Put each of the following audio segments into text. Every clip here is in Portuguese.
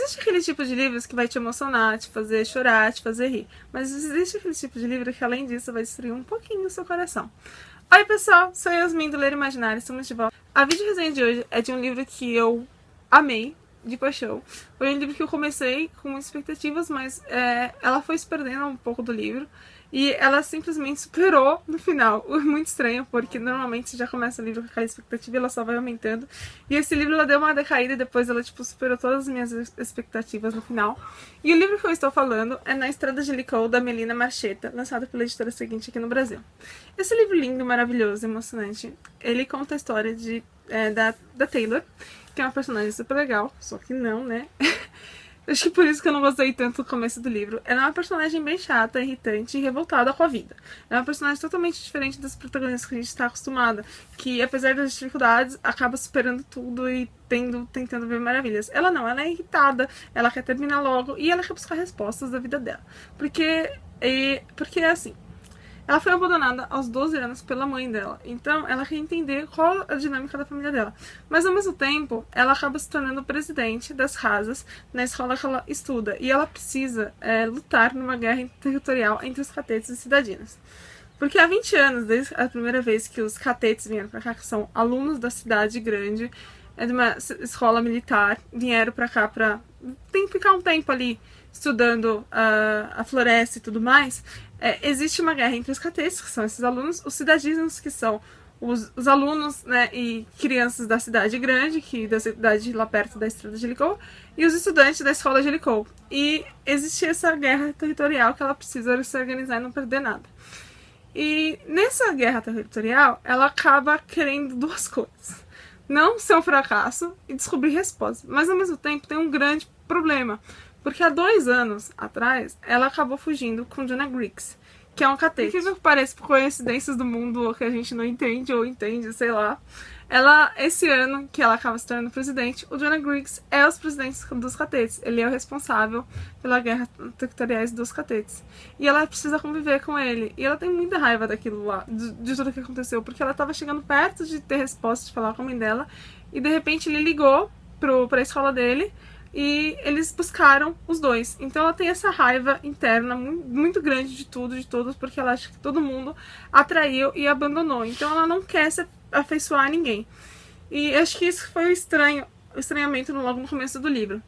existe aquele tipo de livros que vai te emocionar, te fazer chorar, te fazer rir. Mas existe aquele tipo de livro que, além disso, vai destruir um pouquinho o seu coração. Oi, pessoal! Sou Yasmin do Ler Imaginário, estamos de volta. A vídeo resenha de hoje é de um livro que eu amei, de paixão. Foi um livro que eu comecei com muitas expectativas, mas ela foi se perdendo um pouco do livro. E ela simplesmente superou no final. Muito estranho, porque normalmente você já começa o livro com aquela expectativa e ela só vai aumentando. E esse livro ela deu uma decaída e depois ela superou todas as minhas expectativas no final. E o livro que eu estou falando é Na Estrada de Licou, da Melina Marcheta, lançado pela editora seguinte aqui no Brasil. Esse livro lindo, maravilhoso, emocionante, ele conta a história da Taylor, que é uma personagem super legal, só que não, né? Acho que por isso que eu não gostei tanto do começo do livro. Ela é uma personagem bem chata, irritante e revoltada com a vida. É uma personagem totalmente diferente das protagonistas que a gente está acostumada, que apesar das dificuldades, acaba superando tudo e tentando ver maravilhas. Ela não, ela é irritada, ela quer terminar logo e ela quer buscar respostas da vida dela. Porque é assim. Ela foi abandonada aos 12 anos pela mãe dela, então ela quer entender qual a dinâmica da família dela. Mas ao mesmo tempo, ela acaba se tornando presidente das Rasas na escola que ela estuda, e ela precisa lutar numa guerra territorial entre os catetes e cidadinos. Porque há 20 anos, desde a primeira vez que os catetes vieram pra cá, que são alunos da cidade grande, de uma escola militar, vieram pra cá pra ficar um tempo ali estudando a floresta e tudo mais, existe uma guerra entre os catetes, que são esses alunos, os cidadinos, que são os alunos, né, e crianças da cidade grande, da cidade lá perto da Estrada de Licou, e os estudantes da escola de Licou. E existe essa guerra territorial que ela precisa se organizar e não perder nada. E nessa guerra territorial, ela acaba querendo duas coisas. Não ser um fracasso e descobrir respostas, mas ao mesmo tempo tem um grande problema. Porque há 2 anos atrás, ela acabou fugindo com Jonah Griggs, que é um catete. Incrível que parece, por coincidências do mundo que a gente não entende ou entende, sei lá. Esse ano que ela acaba se tornando presidente, o Jonah Griggs é os presidentes dos catetes. Ele é o responsável pela guerra territoriais dos catetes. E ela precisa conviver com ele. E ela tem muita raiva daquilo lá, de tudo que aconteceu, porque ela estava chegando perto de ter resposta, de falar com a mãe dela, e de repente ele ligou pra escola dele, e eles buscaram os dois. Então ela tem essa raiva interna muito grande de tudo, de todos, porque ela acha que todo mundo atraiu e abandonou. Então ela não quer se afeiçoar a ninguém. E acho que isso foi o estranhamento logo no começo do livro.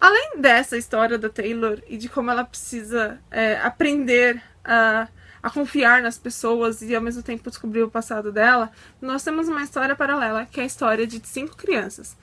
Além dessa história da Taylor e de como ela precisa aprender a confiar nas pessoas e ao mesmo tempo descobrir o passado dela, nós temos uma história paralela, que é a história de 5 crianças.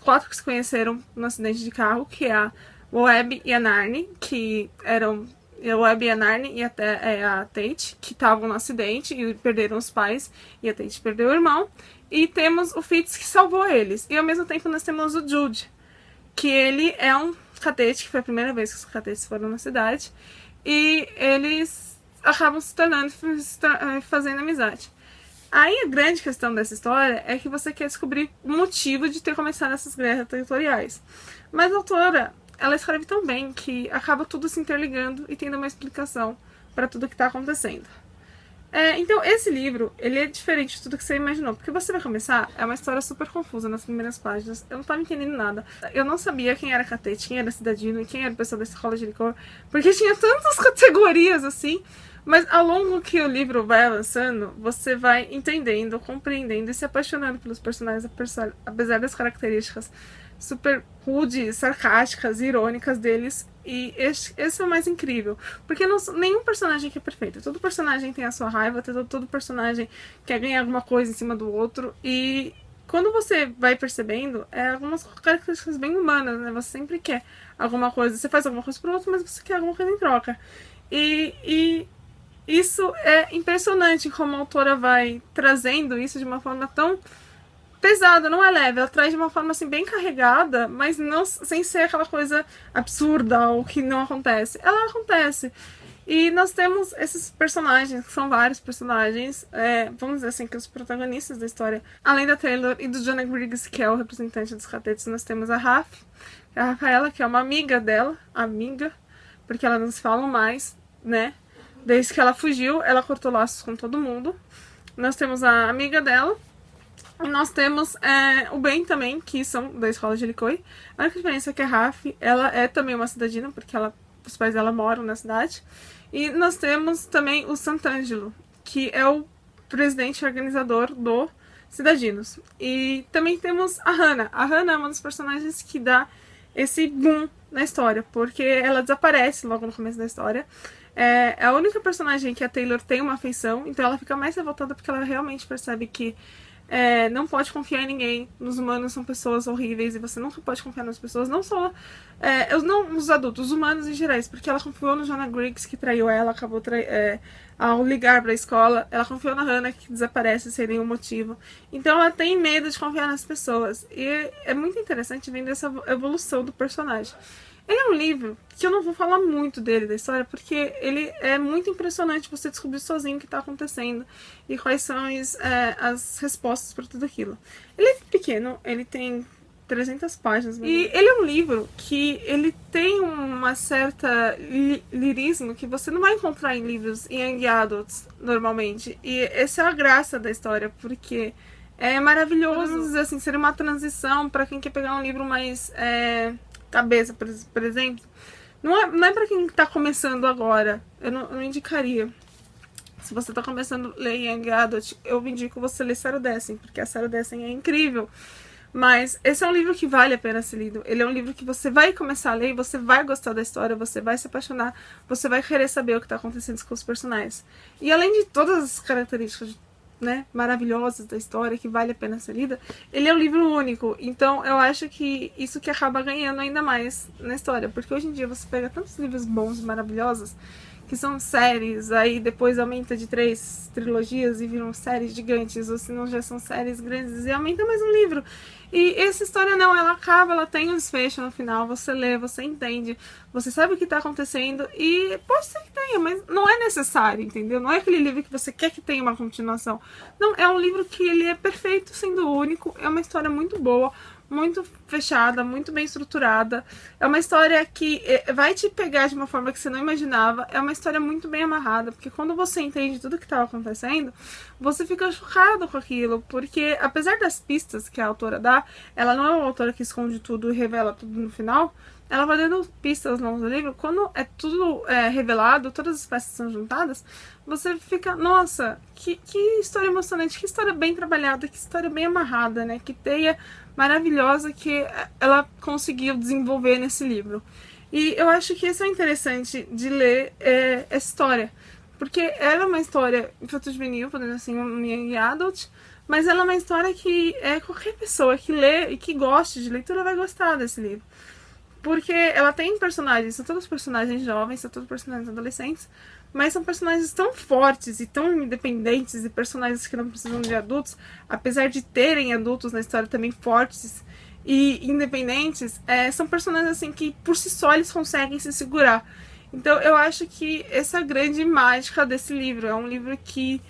4 que se conheceram no acidente de carro, que é a Webb e a Narnie, que eram a Webb e a Narnie e até a Tate, que estavam no acidente e perderam os pais, e a Tate perdeu o irmão. E temos o Fitz, que salvou eles. E ao mesmo tempo nós temos o Jude, que ele é um catete, que foi a primeira vez que os catetes foram na cidade, e eles acabam se tornando, fazendo amizade. Aí a grande questão dessa história é que você quer descobrir o motivo de ter começado essas guerras territoriais. Mas a autora, ela escreve tão bem que acaba tudo se interligando e tendo uma explicação para tudo que está acontecendo. Então esse livro, ele é diferente de tudo que você imaginou, porque você vai começar, é uma história super confusa nas primeiras páginas, eu não estava entendendo nada. Eu não sabia quem era catete, quem era cidadino e quem era pessoa da escola de licor, porque tinha tantas categorias assim. Mas ao longo que o livro vai avançando, você vai entendendo, compreendendo e se apaixonando pelos personagens, apesar das características super rudes, sarcásticas e irônicas deles. E esse é o mais incrível, porque nenhum personagem aqui é perfeito. Todo personagem tem a sua raiva, todo personagem quer ganhar alguma coisa em cima do outro. E quando você vai percebendo, algumas características bem humanas, né? Você sempre quer alguma coisa, você faz alguma coisa pro outro, mas você quer alguma coisa em troca. E isso é impressionante como a autora vai trazendo isso de uma forma tão pesada, não é leve, ela traz de uma forma assim bem carregada, mas não sem ser aquela coisa absurda ou que não acontece. Ela acontece. E nós temos esses personagens, que são vários personagens, vamos dizer assim, que os protagonistas da história, além da Taylor e do Jonah Griggs, que é o representante dos catetes, nós temos a Rafaela, que é uma amiga dela, porque elas não se falam mais, né? Desde que ela fugiu, ela cortou laços com todo mundo. Nós temos a amiga dela, E nós temos o Ben também, que são da escola de Licoi. A única diferença é que a Raf, ela é também uma cidadina, porque os pais dela moram na cidade. E nós temos também o Sant'Angelo, que é o presidente organizador do Cidadinos. E também temos a Hannah. A Hannah é uma das personagens que dá esse boom na história, porque ela desaparece logo no começo da história. É a única personagem que a Taylor tem uma afeição, então ela fica mais revoltada porque ela realmente percebe que não pode confiar em ninguém. Os humanos são pessoas horríveis e você nunca pode confiar nas pessoas, não só não os adultos, os humanos em geral, porque ela confiou no Jonah Griggs, que traiu ela, acabou ao ligar pra escola, ela confiou na Hannah, que desaparece sem nenhum motivo. Então ela tem medo de confiar nas pessoas, e é muito interessante vendo essa evolução do personagem. Ele é um livro que eu não vou falar muito dele, da história, porque ele é muito impressionante você descobrir sozinho o que está acontecendo e quais são as respostas para tudo aquilo. Ele é pequeno, ele tem 300 páginas. E ele é um livro que ele tem uma certa lirismo que você não vai encontrar em livros em young adults, normalmente. E essa é a graça da história, porque é maravilhoso. Podemos dizer assim, seria uma transição para quem quer pegar um livro mais cabeça, por exemplo. Não é pra quem tá começando agora. Eu não indicaria. Se você tá começando a ler Young Adult, eu indico você ler Sarah Dessen, porque a Sarah Dessen é incrível. Mas esse é um livro que vale a pena ser lido. Ele é um livro que você vai começar a ler, você vai gostar da história, você vai se apaixonar, você vai querer saber o que tá acontecendo com os personagens. E além de todas as características maravilhosas da história, que vale a pena ser lida, ele é um livro único. Então eu acho que isso que acaba ganhando ainda mais na história, porque hoje em dia você pega tantos livros bons e maravilhosos que são séries, aí depois aumenta de 3 trilogias e viram séries gigantes, ou se não já são séries grandes e aumenta mais um livro. E essa história não, ela acaba, ela tem um desfecho no final, você lê, você entende, você sabe o que tá acontecendo e pode ser que tenha, mas não é necessário, entendeu? Não é aquele livro que você quer que tenha uma continuação. Não, é um livro que ele é perfeito sendo único, é uma história muito boa, muito fechada, muito bem estruturada. É uma história que vai te pegar de uma forma que você não imaginava. É uma história muito bem amarrada, porque quando você entende tudo o que estava acontecendo, você fica chocado com aquilo, porque apesar das pistas que a autora dá, ela não é uma autora que esconde tudo e revela tudo no final. Ela vai dando pistas ao longo do livro. Quando é tudo revelado, todas as peças são juntadas, você fica, nossa, que história emocionante, que história bem trabalhada, que história bem amarrada, né? Que teia maravilhosa que ela conseguiu desenvolver nesse livro. E eu acho que isso é interessante de ler essa história, porque ela é uma história infanto-juvenil, podendo assim, um young adult, mas ela é uma história que qualquer pessoa que lê e que goste de leitura vai gostar desse livro. Porque ela tem personagens, são todos personagens jovens, são todos personagens adolescentes, mas são personagens tão fortes e tão independentes e personagens que não precisam de adultos, apesar de terem adultos na história também fortes e independentes, são personagens assim que por si só eles conseguem se segurar. Então eu acho que essa é a grande mágica desse livro. É um livro que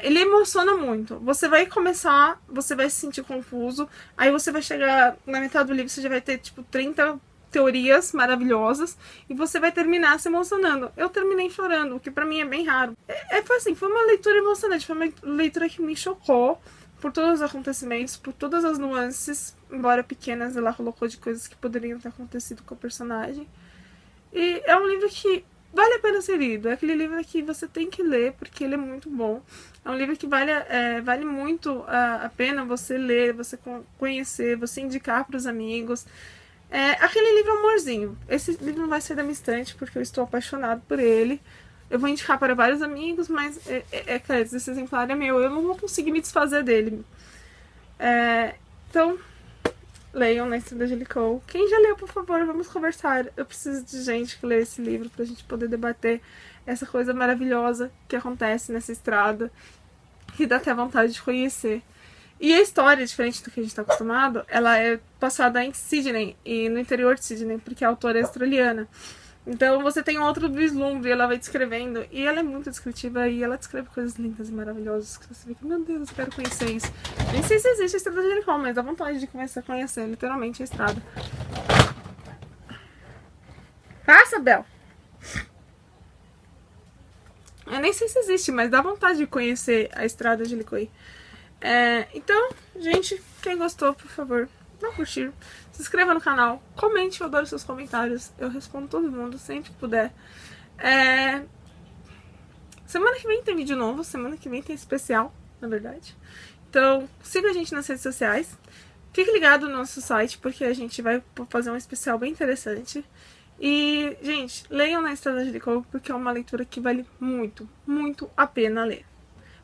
ele emociona muito. Você vai começar, você vai se sentir confuso, aí você vai chegar na metade do livro, você já vai ter tipo 30 teorias maravilhosas e você vai terminar se emocionando. Eu terminei chorando, o que pra mim é bem raro. Foi assim, foi uma leitura emocionante, foi uma leitura que me chocou por todos os acontecimentos, por todas as nuances, embora pequenas, ela colocou de coisas que poderiam ter acontecido com o personagem. E é um livro que vale a pena ser lido. É aquele livro que você tem que ler porque ele é muito bom. É um livro que vale muito a pena você ler, você conhecer, você indicar para os amigos. Aquele livro amorzinho. Esse livro não vai ser da minha estante porque eu estou apaixonado por ele. Eu vou indicar para vários amigos, mas esse exemplar é meu. Eu não vou conseguir me desfazer dele. Então, leiam Na Estrada de Licou. Quem já leu, por favor, vamos conversar. Eu preciso de gente que lê esse livro pra gente poder debater essa coisa maravilhosa que acontece nessa estrada, que dá até vontade de conhecer. E a história, diferente do que a gente está acostumado, ela é passada em Sydney, e no interior de Sydney, porque a autora é australiana. Então você tem um outro vislumbre, ela vai descrevendo, e ela é muito descritiva, e ela descreve coisas lindas e maravilhosas, que você fica, meu Deus, eu quero conhecer isso. Nem sei se existe a Estrada de Jericó, mas dá vontade de começar a conhecer, literalmente, a estrada. Passa, Bel! Eu nem sei se existe, mas dá vontade de conhecer a Estrada de Licoi. Então, gente, quem gostou, por favor, dá um curtir, se inscreva no canal, comente, eu adoro seus comentários, eu respondo todo mundo sempre que puder. Semana que vem tem vídeo novo, semana que vem tem especial, na verdade. Então, siga a gente nas redes sociais, fique ligado no nosso site, porque a gente vai fazer um especial bem interessante. E, gente, leiam Na Estrada de Licou, porque é uma leitura que vale muito, muito a pena ler.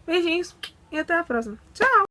Beijinhos e até a próxima. Tchau!